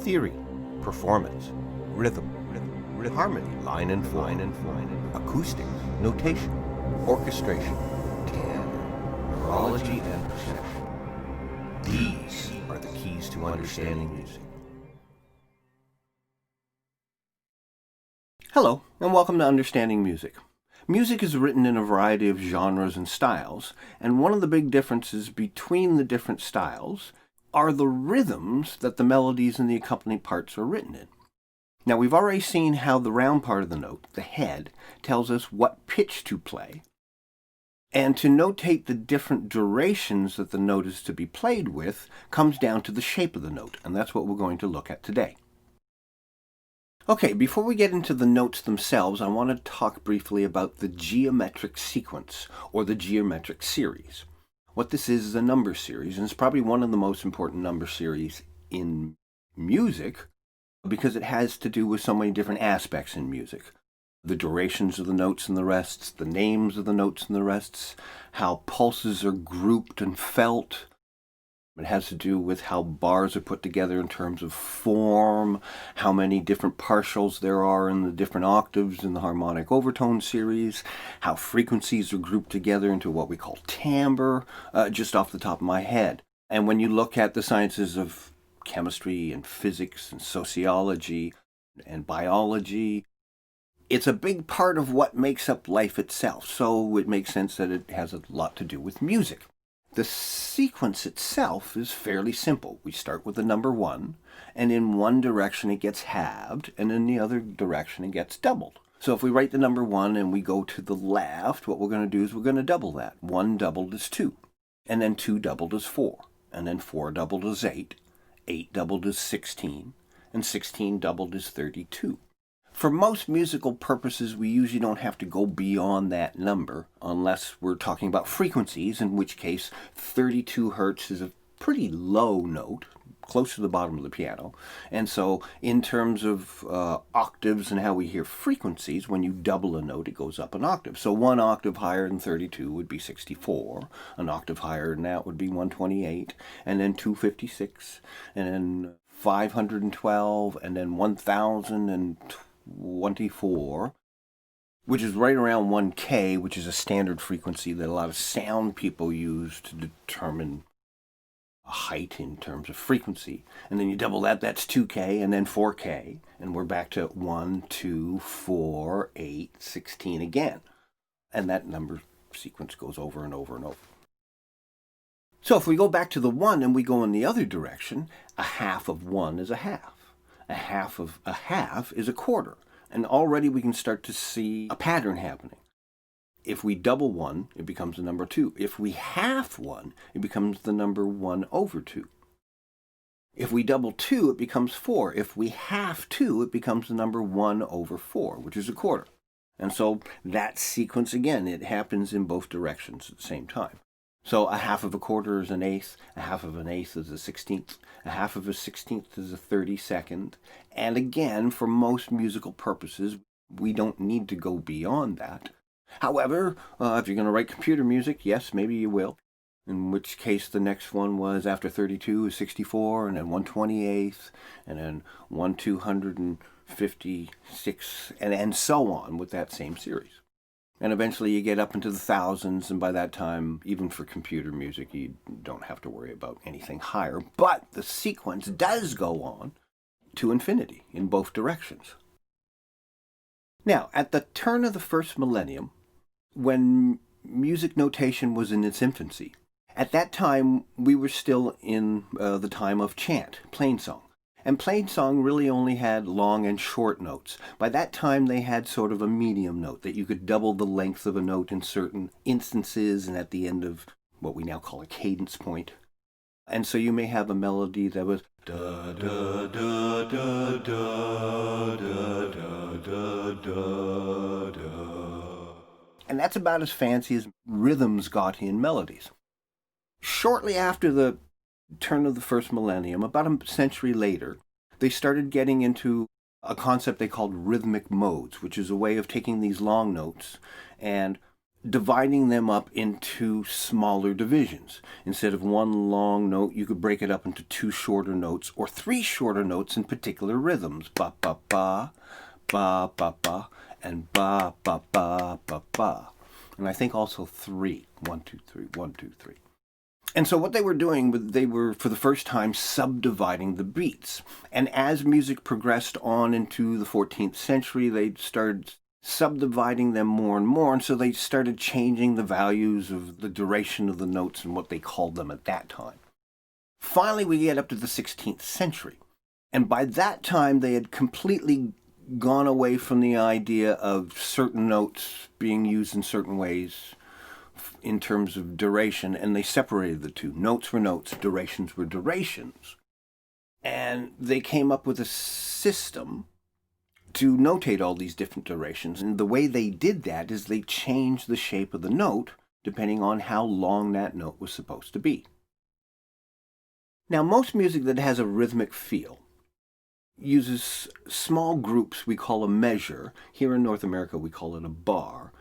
theory, performance, rhythm, harmony, line and form, acoustics, notation, orchestration, timbre, neurology, and perception. These are the keys to understanding music. Hello, and welcome to Understanding Music. Music is written in a variety of genres and styles, and one of the big differences between the different styles are the rhythms that the melodies and the accompanying parts are written in. Now, we've already seen how the round part of the note, the head, tells us what pitch to play, and to notate the different durations that the note is to be played with comes down to the shape of the note, and that's what we're going to look at today. Okay, before we get into the notes themselves, I want to talk briefly about the geometric sequence, or the geometric series. What this is a number series, and it's probably one of the most important number series in music, because it has to do with so many different aspects in music. The durations of the notes and the rests, the names of the notes and the rests, how pulses are grouped and felt. It has to do with how bars are put together in terms of form, how many different partials there are in the different octaves in the harmonic overtone series, how frequencies are grouped together into what we call timbre, just off the top of my head. And when you look at the sciences of chemistry and physics and sociology and biology, it's a big part of what makes up life itself, so it makes sense that it has a lot to do with music. The sequence itself is fairly simple. We start with the number 1, and in one direction it gets halved, and in the other direction it gets doubled. So if we write the number 1 and we go to the left, what we're going to do is we're going to double that. 1 doubled is 2, and then 2 doubled is 4, and then 4 doubled is 8, 8 doubled is 16, and 16 doubled is 32. For most musical purposes, we usually don't have to go beyond that number unless we're talking about frequencies, in which case 32 hertz is a pretty low note, close to the bottom of the piano. And so in terms of octaves and how we hear frequencies, when you double a note, it goes up an octave. So one octave higher than 32 would be 64. An octave higher than that would be 128, and then 256, and then 512, and then 1024, which is right around 1K, which is a standard frequency that a lot of sound people use to determine a height in terms of frequency. And then you double that, that's 2K, and then 4K, and we're back to 1, 2, 4, 8, 16 again. And that number sequence goes over and over and over. So if we go back to the 1 and we go in the other direction, a half of 1 is a half. A half of a half is a quarter, and already we can start to see a pattern happening. If we double 1, it becomes the number 2. If we half 1, it becomes the number 1 over 2. If we double 2, it becomes 4. If we half 2, it becomes the number 1 over 4, which is a quarter. And so that sequence, again, it happens in both directions at the same time. So a half of a quarter is an eighth, a half of an eighth is a 16th, a half of a 16th is a 32nd, and again, for most musical purposes, we don't need to go beyond that. However, if you're going to write computer music, yes, maybe you will, in which case the next one was after 32 is 64, and then 128th, and then 1 256, and so on with that same series. And eventually you get up into the thousands, and by that time, even for computer music, you don't have to worry about anything higher. But the sequence does go on to infinity in both directions. Now, at the turn of the first millennium, when music notation was in its infancy, at that time we were still in the time of chant, plainsong. And plainsong really only had long and short notes. By that time, they had sort of a medium note that you could double the length of a note in certain instances and at the end of what we now call a cadence point. And so you may have a melody that was da da da da da da da da da. And that's about as fancy as rhythms got in melodies. Shortly after the turn of the first millennium, about a century later, they started getting into a concept they called rhythmic modes, which is a way of taking these long notes and dividing them up into smaller divisions. Instead of one long note, you could break it up into 2 shorter notes or 3 shorter notes in particular rhythms. Ba ba ba, ba ba ba, and ba ba ba ba ba. And I think also 3. 1, 2, 3, 1, 2, 3. And so what they were doing, they were for the first time subdividing the beats. And as music progressed on into the 14th century, they started subdividing them more and more, and so they started changing the values of the duration of the notes and what they called them at that time. Finally, we get up to the 16th century, and by that time they had completely gone away from the idea of certain notes being used in certain ways in terms of duration, and they separated the two. Notes were notes, durations were durations. And they came up with a system to notate all these different durations. And the way they did that is they changed the shape of the note depending on how long that note was supposed to be. Now, most music that has a rhythmic feel uses small groups we call a measure. Here in North America, we call it a bar.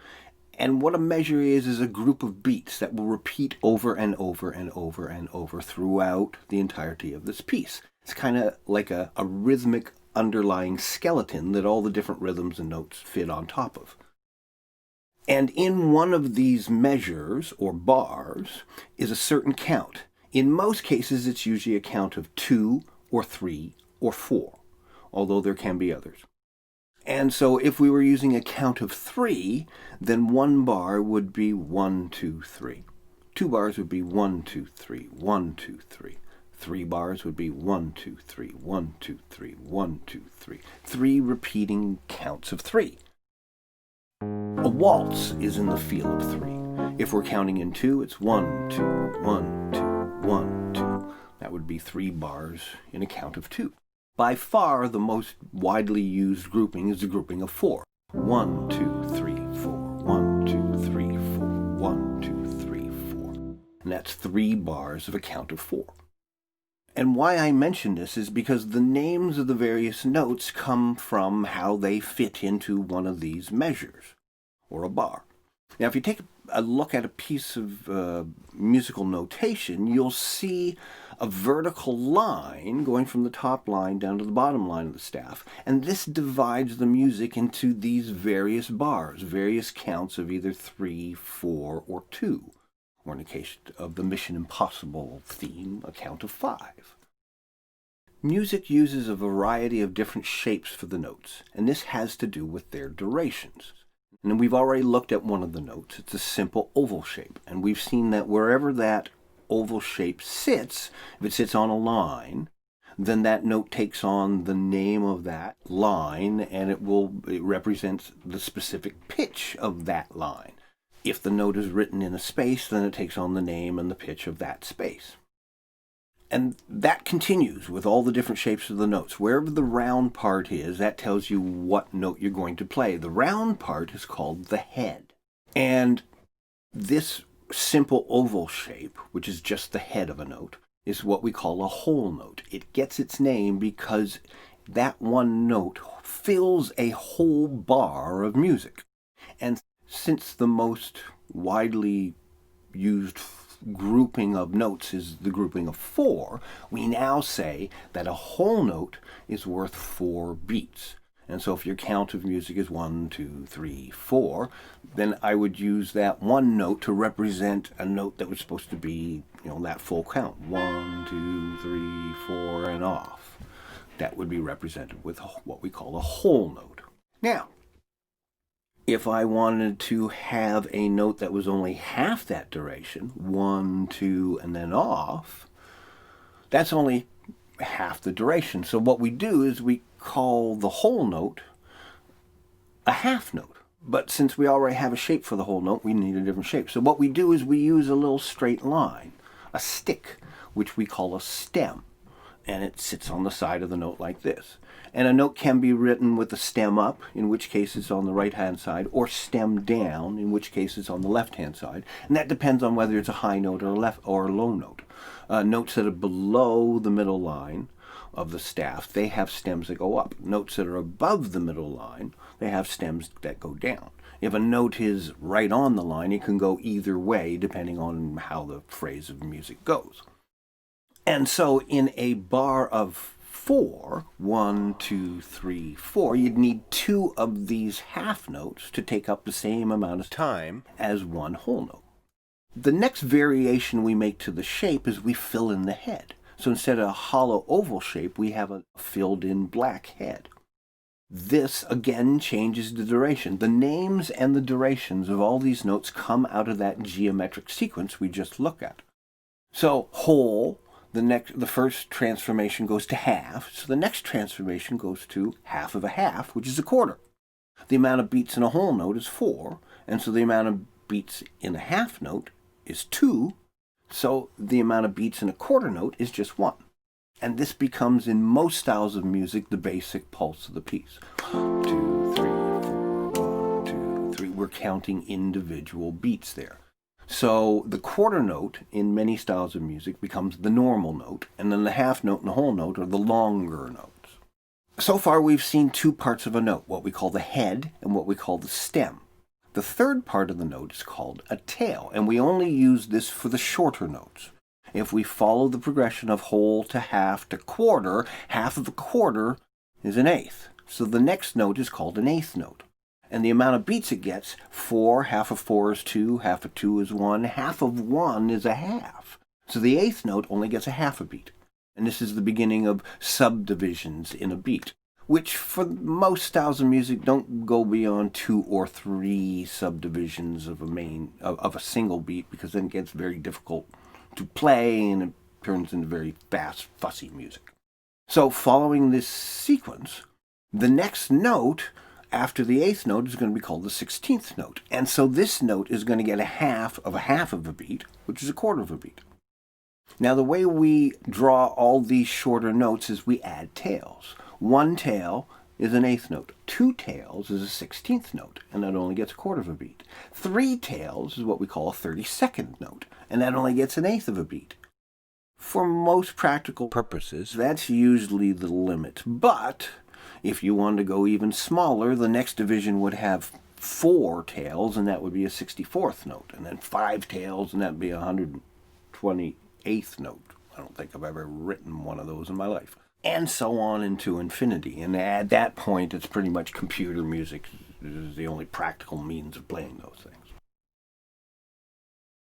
And what a measure is a group of beats that will repeat over and over and over and over throughout the entirety of this piece. It's kind of like a rhythmic underlying skeleton that all the different rhythms and notes fit on top of. And in one of these measures, or bars, is a certain count. In most cases, it's usually a count of 2 or 3 or 4, although there can be others. And so if we were using a count of 3, then one bar would be 1, 2, 3. 2 bars would be 1, 2, 3, 1, 2, 3. 3 bars would be 1, 2, 3, 1, 2, 3, 1, 2, 3. 3 repeating counts of 3. A waltz is in the feel of 3. If we're counting in 2, it's 1, 2, 1, 2, 1, 2. That would be 3 bars in a count of 2. By far, the most widely used grouping is the grouping of 4. 1, 2, 3, 4. 1, 2, 3, 4. 1, 2, 3, 4. And that's 3 bars of a count of 4. And why I mention this is because the names of the various notes come from how they fit into one of these measures, or a bar. Now, if you take a look at a piece of musical notation, you'll see a vertical line going from the top line down to the bottom line of the staff. And this divides the music into these various bars, various counts of either 3, 4, or 2. Or in the case of the Mission Impossible theme, a count of 5. Music uses a variety of different shapes for the notes, and this has to do with their durations. And we've already looked at one of the notes. It's a simple oval shape, and we've seen that wherever that oval shape sits, if it sits on a line, then that note takes on the name of that line, and it represents the specific pitch of that line. If the note is written in a space, then it takes on the name and the pitch of that space. And that continues with all the different shapes of the notes. Wherever the round part is, that tells you what note you're going to play. The round part is called the head. And this simple oval shape, which is just the head of a note, is what we call a whole note. It gets its name because that one note fills a whole bar of music. And since the most widely used grouping of notes is the grouping of 4, we now say that a whole note is worth 4 beats. And so if your count of music is 1, 2, 3, 4, then I would use that one note to represent a note that was supposed to be, that full count. 1, 2, 3, 4, and off. That would be represented with what we call a whole note. Now, if I wanted to have a note that was only half that duration, 1, 2, and then off, that's only half the duration. So what we do is we call the whole note a half note. But since we already have a shape for the whole note, we need a different shape. So what we do is we use a little straight line, a stick, which we call a stem. And it sits on the side of the note like this. And a note can be written with the stem up, in which case it's on the right-hand side, or stem down, in which case it's on the left-hand side. And that depends on whether it's a high note or a low note. Notes that are below the middle line of the staff, they have stems that go up. Notes that are above the middle line, they have stems that go down. If a note is right on the line, it can go either way depending on how the phrase of music goes. And so in a bar of 4, 1, 2, 3, 4, you'd need 2 of these half notes to take up the same amount of time as one whole note. The next variation we make to the shape is we fill in the head. So instead of a hollow oval shape, we have a filled-in black head. This, again, changes the duration. The names and the durations of all these notes come out of that geometric sequence we just looked at. So whole, the first transformation goes to half, so the next transformation goes to half of a half, which is a quarter. The amount of beats in a whole note is 4, and so the amount of beats in a half note is 2, so the amount of beats in a quarter note is just 1. And this becomes, in most styles of music, the basic pulse of the piece. 2, 3, 4, 1, 2, 3. We're counting individual beats there. So the quarter note in many styles of music becomes the normal note, and then the half note and the whole note are the longer notes. So far we've seen 2 parts of a note, what we call the head and what we call the stem. The third part of the note is called a tail, and we only use this for the shorter notes. If we follow the progression of whole to half to quarter, half of a quarter is an eighth. So the next note is called an eighth note. And the amount of beats it gets, 4, half of 4 is 2, half of 2 is 1, half of 1 is a half. So the eighth note only gets a half a beat. And this is the beginning of subdivisions in a beat, which for most styles of music don't go beyond 2 or 3 subdivisions of a single beat, because then it gets very difficult to play and it turns into very fast, fussy music. So following this sequence, the next note after the eighth note is going to be called the 16th note. And so this note is going to get a half of a beat, which is a quarter of a beat. Now the way we draw all these shorter notes is we add tails. 1 tail is an eighth note. 2 tails is a 16th note, and that only gets a quarter of a beat. 3 tails is what we call a 32nd note, and that only gets an eighth of a beat. For most practical purposes, that's usually the limit. But if you wanted to go even smaller, the next division would have 4 tails, and that would be a 64th note, and then 5 tails, and that would be a 128th note. I don't think I've ever written one of those in my life. And so on into infinity. And at that point, it's pretty much computer music. It is the only practical means of playing those things.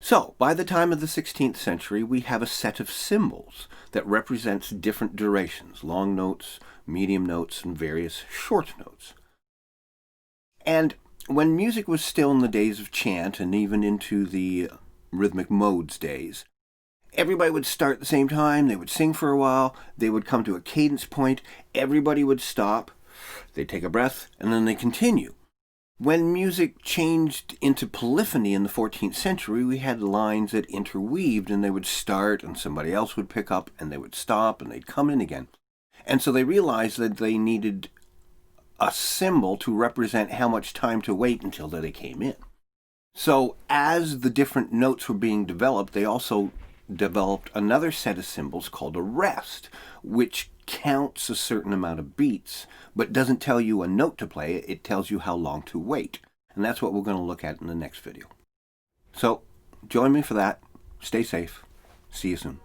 So, by the time of the 16th century, we have a set of symbols that represents different durations, long notes, medium notes, and various short notes. And when music was still in the days of chant, and even into the Rhythmic Modes days, everybody would start at the same time, they would sing for a while, they would come to a cadence point, everybody would stop, they'd take a breath, and then they continue. When music changed into polyphony in the 14th century, we had lines that interweaved, and they would start, and somebody else would pick up, and they would stop, and they'd come in again. And so they realized that they needed a symbol to represent how much time to wait until they came in. So as the different notes were being developed, they also developed another set of symbols called a rest, which counts a certain amount of beats, but doesn't tell you a note to play, it tells you how long to wait. And that's what we're going to look at in the next video. So, join me for that. Stay safe. See you soon.